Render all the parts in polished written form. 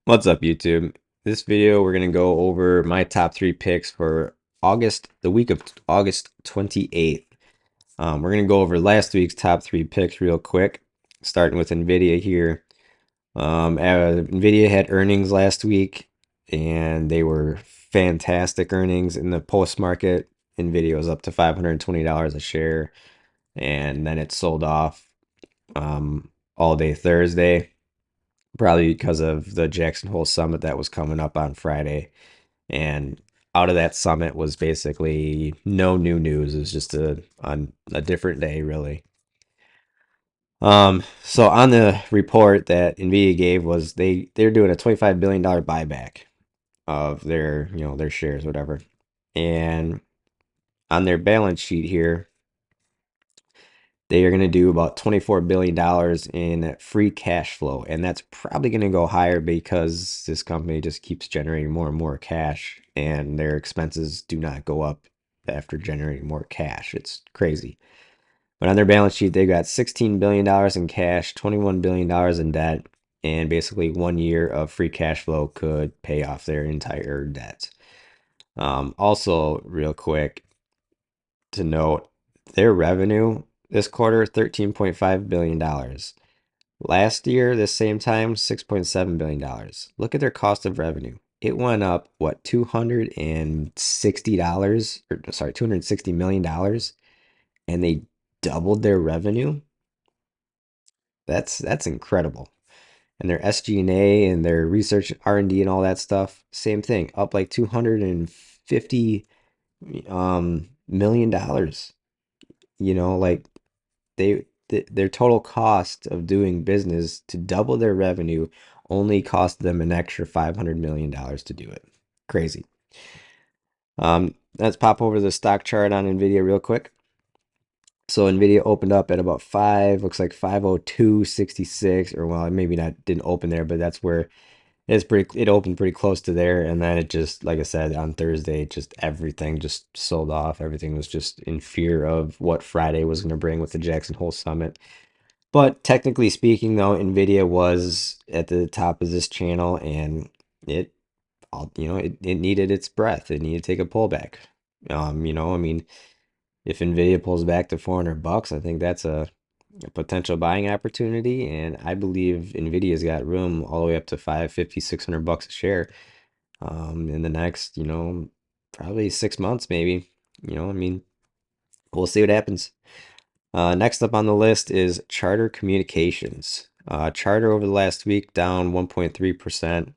What's up, YouTube? This video, we're going to go over my top three picks for the week of August 28th. We're going to go over last week's top three picks real quick, starting with Nvidia here. Nvidia had earnings last week, and they were fantastic earnings in the post market. Nvidia was up to $520 a share, and then it sold off all day Thursday, probably because of the Jackson Hole Summit that was coming up on Friday. And out of that summit was basically no new news. It was just on a different day, really. So on the report that Nvidia gave was they're doing a $25 billion buyback of their shares, whatever. And on their balance sheet here, they are going to do about $24 billion in free cash flow. And that's probably going to go higher because this company just keeps generating more and more cash, and their expenses do not go up after generating more cash. It's crazy. But on their balance sheet, they've got $16 billion in cash, $21 billion in debt, and basically 1 year of free cash flow could pay off their entire debt. Also, real quick to note, their revenue this quarter, $13.5 billion. Last year, this same time, $6.7 billion. Look at their cost of revenue. It went up, what, $260, or sorry, $260 million, and they doubled their revenue. That's incredible. And their SG&A and their research, R&D and all that stuff, same thing, up like $250 million dollars. Like their total cost of doing business to double their revenue only cost them an extra $500 million to do it. Crazy. Let's pop over the stock chart on Nvidia real quick. So Nvidia opened up at about looks like 502.66, or well, maybe not, didn't open there, but that's where it opened pretty close to there, and then it just, like I said, on Thursday, just everything just sold off. Everything was just in fear of what Friday was going to bring with the Jackson Hole Summit. But technically speaking, though, Nvidia was at the top of this channel, and it it needed its breath. It needed to take a pullback. I mean, if Nvidia pulls back to $400, I think that's a potential buying opportunity, and I believe Nvidia's got room all the way up to 550, $600 a share in the next, probably 6 months, maybe. I mean, we'll see what happens. Next up on the list is Charter Communications. Charter over the last week down 1.3%.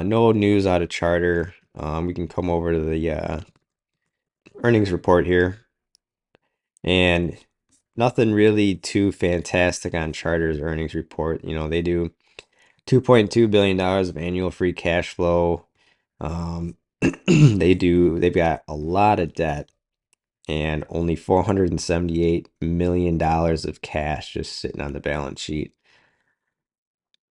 No news out of Charter. We can come over to the earnings report here, and nothing really too fantastic on Charter's earnings report. They do $2.2 billion of annual free cash flow. They've got a lot of debt and only $478 million of cash just sitting on the balance sheet.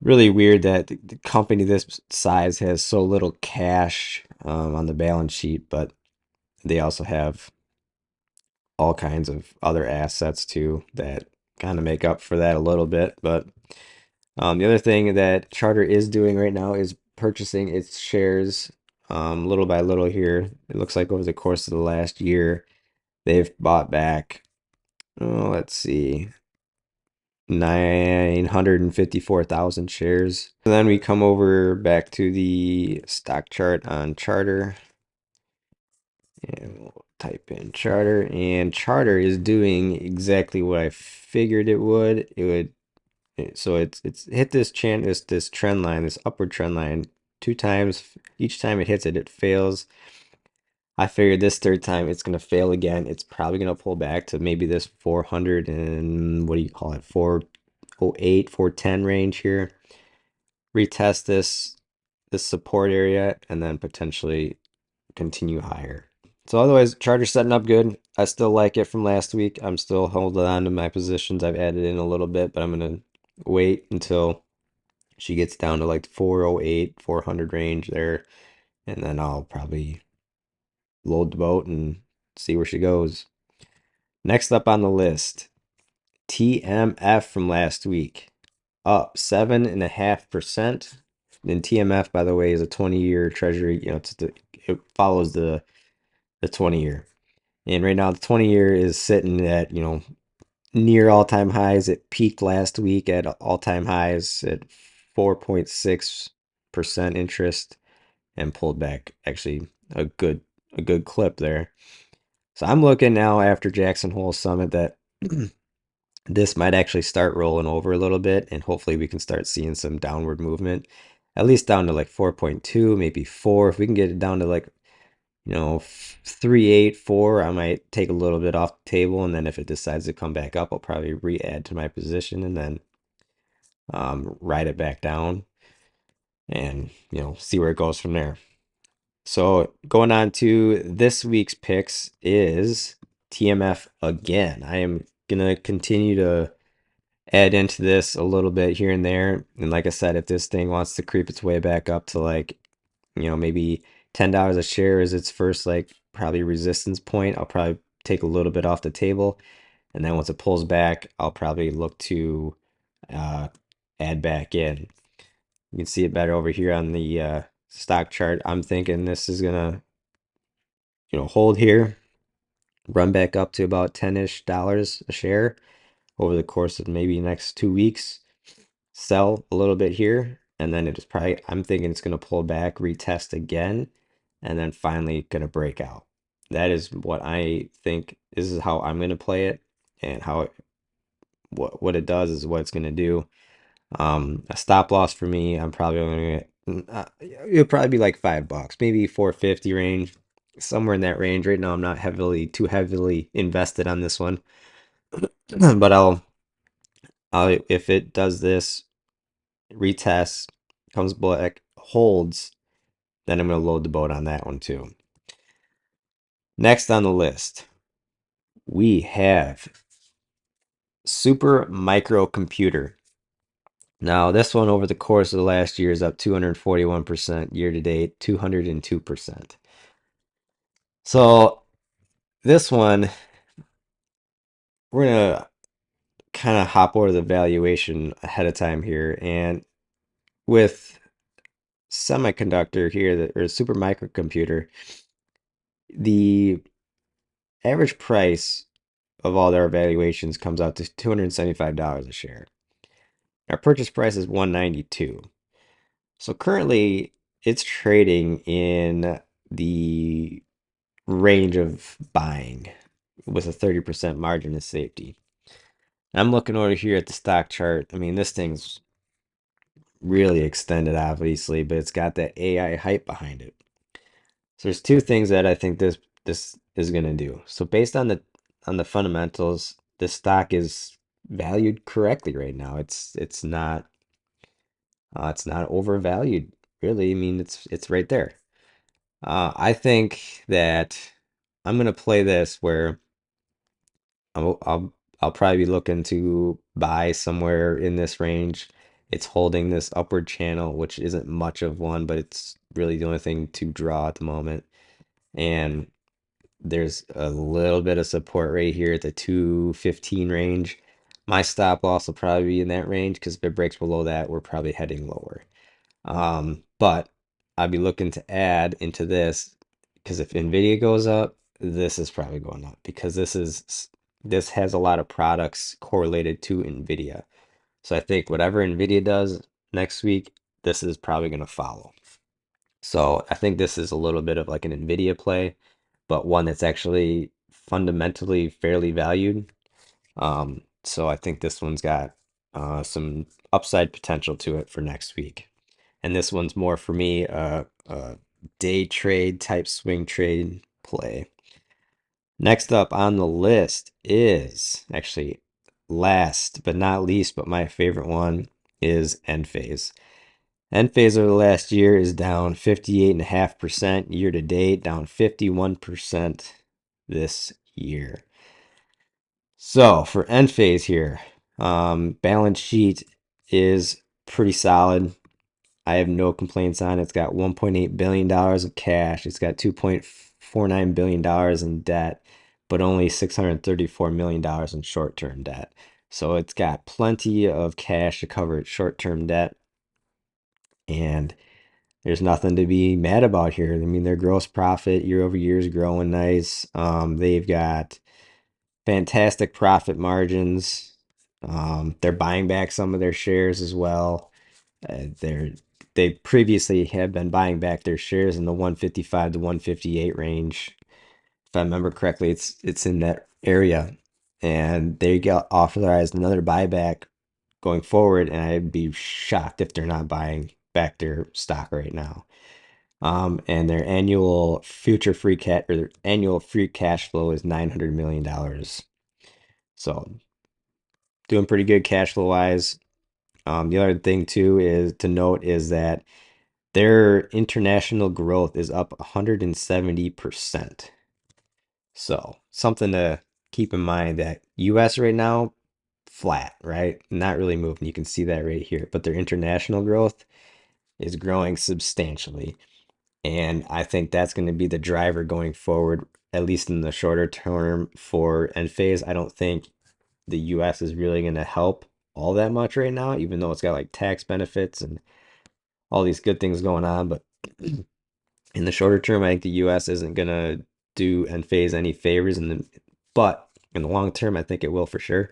Really weird that the company this size has so little cash on the balance sheet, but they also have all kinds of other assets too that kind of make up for that a little bit. But the other thing that Charter is doing right now is purchasing its shares little by little here. It looks like over the course of the last year, they've bought back, oh, let's see, 954,000 shares. And then we come over back to the stock chart on Charter, and we'll type in Charter, and Charter is doing exactly what I figured it would. So it's hit this trend line, this upward trend line 2 times. Each time it hits it, it fails. I figured this third time it's gonna fail again. It's probably gonna pull back to maybe this 400 and what do you call it, 408, 410 range here. Retest this support area and then potentially continue higher. So otherwise, Charter's setting up good. I still like it from last week. I'm still holding on to my positions. I've added in a little bit, but I'm gonna wait until she gets down to like 408, 400 range there, and then I'll probably load the boat and see where she goes. Next up on the list, TMF from last week, up 7.5%. And TMF, by the way, is a 20-year treasury. It follows the 20-year. And right now, the 20-year is sitting at, near all-time highs. It peaked last week at all-time highs at 4.6% interest and pulled back actually a good clip there. So I'm looking now after Jackson Hole Summit that this might actually start rolling over a little bit, and hopefully we can start seeing some downward movement, at least down to like 4.2, maybe 4. If we can get it down to like, 384, I might take a little bit off the table, and then if it decides to come back up, I'll probably re-add to my position and then ride it back down and, see where it goes from there. So going on to this week's picks is TMF again. I am gonna continue to add into this a little bit here and there. And like I said, if this thing wants to creep its way back up to like, maybe $10 a share is its first like probably resistance point, I'll probably take a little bit off the table. And then once it pulls back, I'll probably look to uh, add back in. You can see it better over here on the stock chart. I'm thinking this is gonna, hold here, run back up to about 10-ish dollars a share over the course of maybe next 2 weeks, sell a little bit here, and then it is probably, I'm thinking it's going to pull back, retest again, and then finally going to break out. That is what I think. This is how I'm going to play it, and what it does is what it's going to do. A stop loss for me, I'm probably going to, it'll probably be like $5, maybe 450 range, somewhere in that range. Right now, I'm not too heavily invested on this one, but I'll if it does this, retests, comes back, holds, then I'm going to load the boat on that one too. Next on the list, we have Super Microcomputer. Now, this one over the course of the last year is up 241%, year to date, 202%. So, this one, we're going to kind of hop over the valuation ahead of time here. And with semiconductor here, or super microcomputer, the average price of all their valuations comes out to $275 a share. Our purchase price is $192. So currently it's trading in the range of buying with a 30% margin of safety. I'm looking over here at the stock chart. I mean, this thing's really extended, obviously, but it's got that AI hype behind it. So there's two things that I think this is gonna do. So based on the fundamentals, this stock is valued correctly right now. It's not overvalued, really. I mean, it's right there. I think that I'm gonna play this where I'll probably be looking to buy somewhere in this range. It's holding this upward channel, which isn't much of one, but it's really the only thing to draw at the moment. And there's a little bit of support right here at the 215 range. My stop loss will probably be in that range because if it breaks below that, we're probably heading lower. But I'd be looking to add into this because if Nvidia goes up, this is probably going up because this has a lot of products correlated to Nvidia. So I think whatever Nvidia does next week, this is probably going to follow. So I think this is a little bit of like an Nvidia play, but one that's actually fundamentally fairly valued. So I think this one's got some upside potential to it for next week. And this one's more for me a day trade type swing trade play. Next up on the list is actually last but not least, but my favorite one is Enphase. Enphase over the last year is down 58.5% year to date, down 51% this year. So for Enphase here, balance sheet is pretty solid. I have no complaints on it. It's got $1.8 billion of cash. It's got $2.49 billion in debt, but only $634 million in short-term debt. So it's got plenty of cash to cover its short-term debt. And there's nothing to be mad about here. I mean, their gross profit year over year is growing nice. They've got fantastic profit margins. They're buying back some of their shares as well. They're they previously had been buying back their shares in the 155 to 158 range. If I remember correctly, it's in that area. And they got authorized another buyback going forward, and I'd be shocked if they're not buying back their stock right now. And their annual free cash flow is $900 million. So doing pretty good cash flow wise. The other thing too is to note is that their international growth is up 170%. So something to keep in mind that US right now, flat, right? Not really moving. You can see that right here. But their international growth is growing substantially. And I think that's going to be the driver going forward, at least in the shorter term for Enphase. I don't think the US is really going to help all that much right now, even though it's got like tax benefits and all these good things going on. But in the shorter term, I think the US isn't going to do Enphase any favors. But in the long term, I think it will for sure.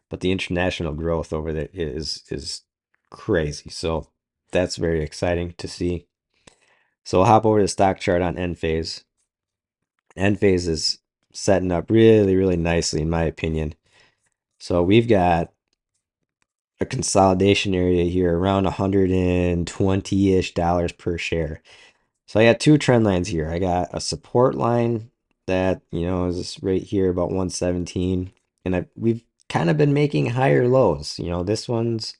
But the international growth over there is crazy. So that's very exciting to see. So I'll hop over to the stock chart on Enphase. Enphase is setting up really, really nicely, in my opinion. So we've got a consolidation area here around 120-ish dollars per share. So I got two trend lines here. I got a support line that, is right here about 117. And we've kind of been making higher lows. This one's,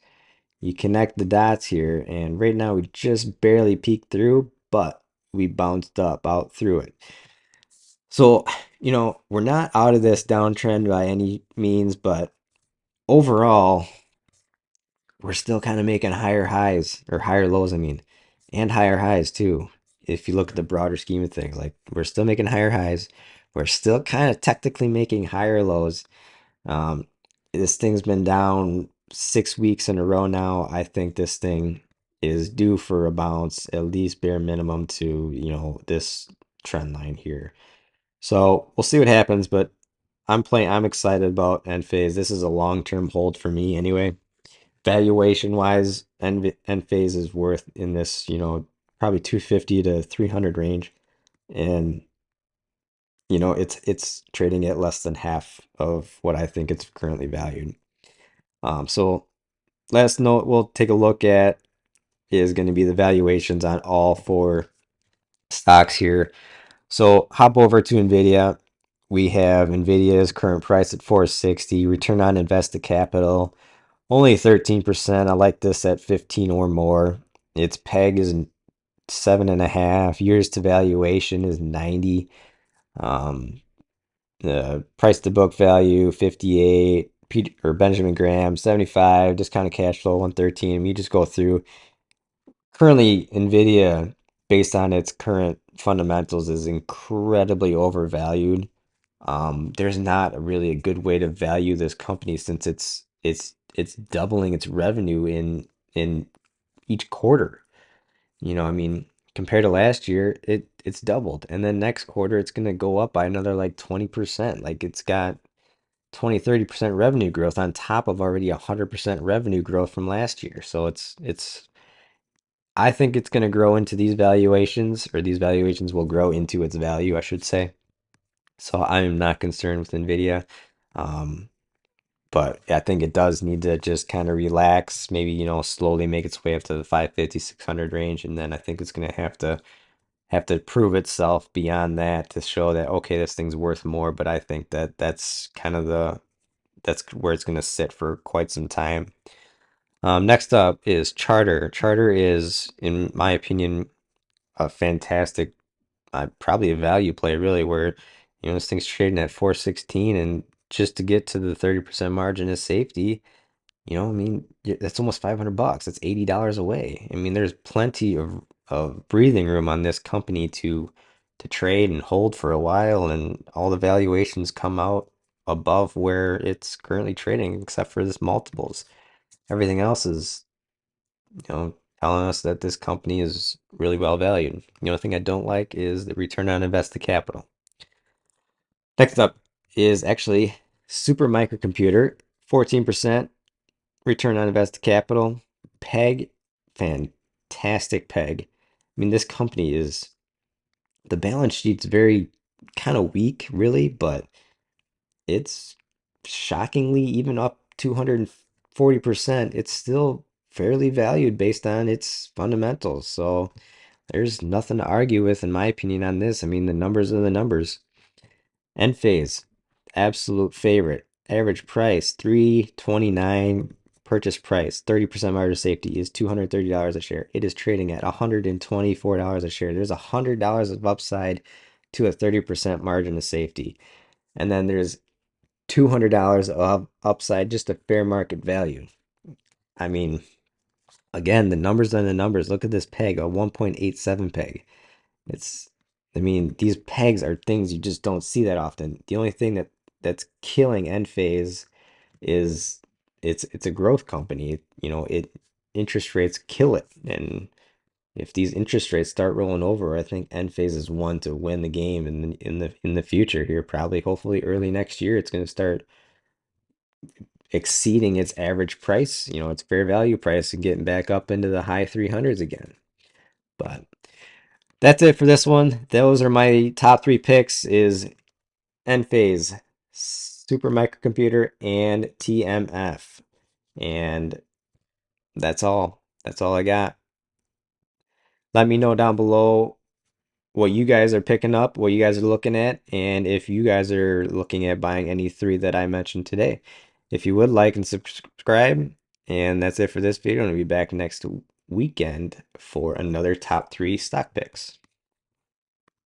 you connect the dots here, and right now we just barely peeked through, but we bounced up out through it. So, we're not out of this downtrend by any means, but overall, we're still kind of making higher highs or higher lows, I mean, and higher highs too. If you look at the broader scheme of things, like we're still making higher highs, we're still kind of technically making higher lows. Um, this thing's been down 6 weeks in a row now. I think this thing is due for a bounce, at least bare minimum to, this trend line here. So we'll see what happens, but I'm excited about Enphase. This is a long-term hold for me anyway. Valuation wise, Enphase is worth in this, probably 250 to 300 range. And it's trading at less than half of what I think it's currently valued. So last note we'll take a look at is going to be the valuations on all four stocks here. So hop over to Nvidia. We have Nvidia's current price at 460, return on invested capital only 13%. I like this at 15 or more. Its PEG is 7.5. Years to valuation is 90. Um, the price to book value 58. Or Benjamin Graham 75. Discounted cash flow 113. You just go through. Currently, Nvidia, based on its current fundamentals, is incredibly overvalued. There's not really a good way to value this company since it's doubling its revenue in each quarter. I mean, compared to last year, it's doubled. And then next quarter it's gonna go up by another like 20%. Like it's got 20-30% revenue growth on top of already 100% revenue growth from last year. So it's I think it's gonna grow into these valuations, or these valuations will grow into its value, I should say. So I'm not concerned with Nvidia. Um, but I think it does need to just kind of relax, maybe, slowly make its way up to the 550, 600 range. And then I think it's going to have to prove itself beyond that to show that, okay, this thing's worth more. But I think that that's where it's going to sit for quite some time. Next up is Charter. Charter is, in my opinion, a fantastic, probably a value play, really, where, this thing's trading at 416, and just to get to the 30% margin of safety, I mean, that's almost $500. That's $80 away. I mean, there's plenty of breathing room on this company to trade and hold for a while, and all the valuations come out above where it's currently trading, except for this multiples. Everything else is, telling us that this company is really well valued. The only thing I don't like is the return on invested capital. Next up is actually Super Microcomputer, 14% return on invested capital. PEG, fantastic PEG. I mean, this company is, the balance sheet's very kind of weak, really, but it's shockingly even up 240%. It's still fairly valued based on its fundamentals. So there's nothing to argue with, in my opinion, on this. I mean, the numbers are the numbers. Enphase, absolute favorite. Average price 329. Purchase price 30% margin of safety is $230 a share. It is trading at $124 a share. There's $100 of upside to a 30% margin of safety. And then there's $200 of upside, just a fair market value. I mean, again, the numbers are the numbers. Look at this peg, a 1.87 peg. It's, I mean, these pegs are things you just don't see that often. The only thing that's killing Enphase is it's a growth company. You know, it interest rates kill it. And if these interest rates start rolling over, I think Enphase is one to win the game in the future here. Probably, hopefully, early next year, it's going to start exceeding its average price, its fair value price, and getting back up into the high 300s again. But that's it for this one. Those are my top three picks is Enphase, Super Microcomputer, and TMF. And that's all. That's all I got. Let me know down below what you guys are picking up, what you guys are looking at, and if you guys are looking at buying any three that I mentioned today. If you would like and subscribe, and that's it for this video. I'll be back next weekend for another top three stock picks.